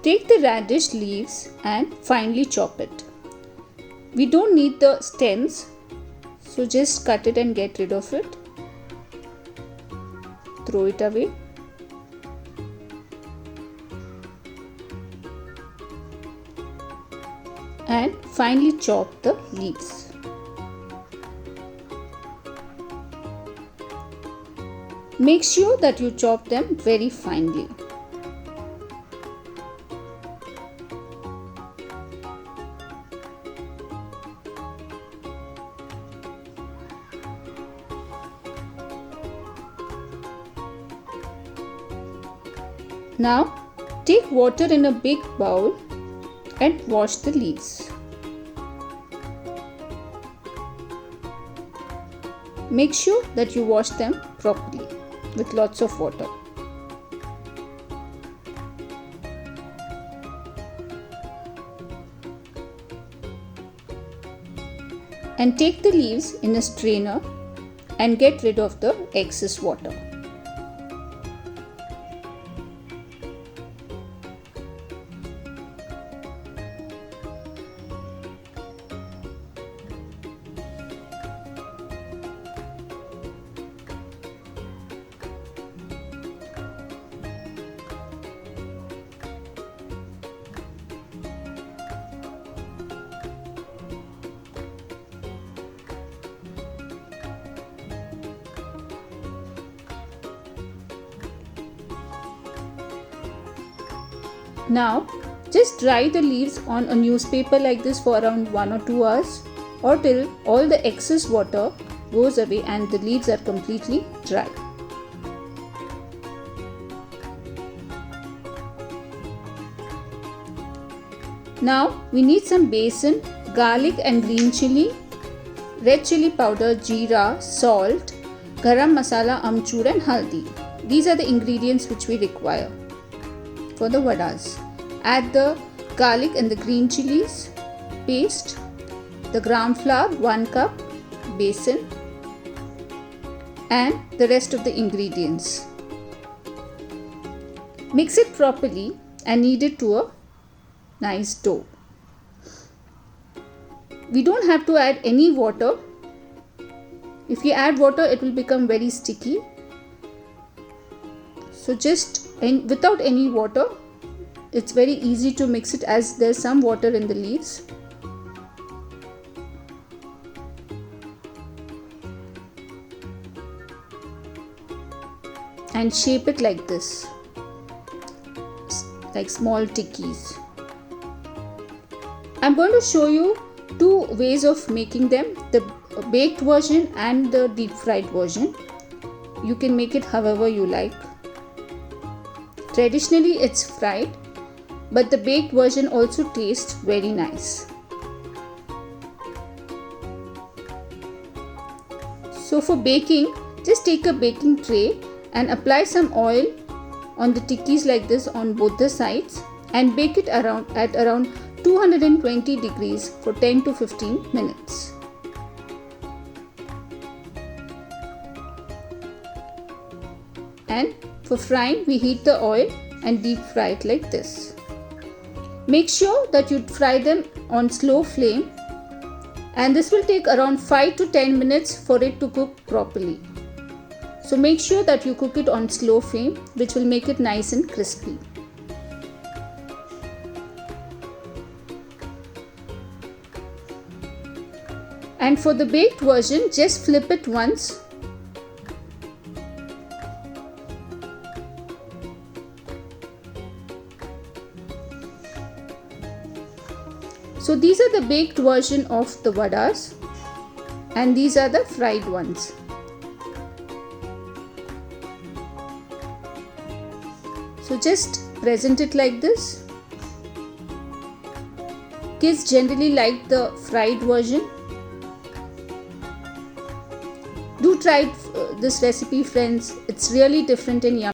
Take the radish leaves and finely chop it. We don't need the stems, so just cut it and get rid of it. Throw it away. And finely chop the leaves. Make sure that you chop them very finely. Now take water in a big bowl and wash the leaves. Make sure that you wash them properly with lots of water. And take the leaves in a strainer and get rid of the excess water. Now just dry the leaves on a newspaper like this for around 1 or 2 hours, or till all the excess water goes away and the leaves are completely dry. Now we need some besan, garlic and green chili, red chili powder, jeera, salt, garam masala, amchur and haldi. These are the ingredients which we require for the vadas. Add the garlic and the green chilies paste, the gram flour 1 cup, besan and the rest of the ingredients. Mix it properly and knead it to a nice dough. We don't have to add any water. If you add water, it will become very sticky. So just without any water, it's very easy to mix it as there's some water in the leaves. And shape it like this, like small tikkis. I'm going to show you 2 ways of making them, the baked version and the deep fried version. You can make it however you like. Traditionally it's fried, but the baked version also tastes very nice. So for baking, just take a baking tray and apply some oil on the tikkis like this on both the sides and bake it at around 220 degrees for 10 to 15 minutes. And for frying, we heat the oil and deep fry it like this. Make sure that you fry them on slow flame, and this will take around 5 to 10 minutes for it to cook properly. So make sure that you cook it on slow flame, which will make it nice and crispy. And for the baked version, just flip it once. So these are the baked version of the vadas and these are the fried ones. So just present it like this. Kids generally like the fried version. Do try this recipe, friends. It's really different and yummy.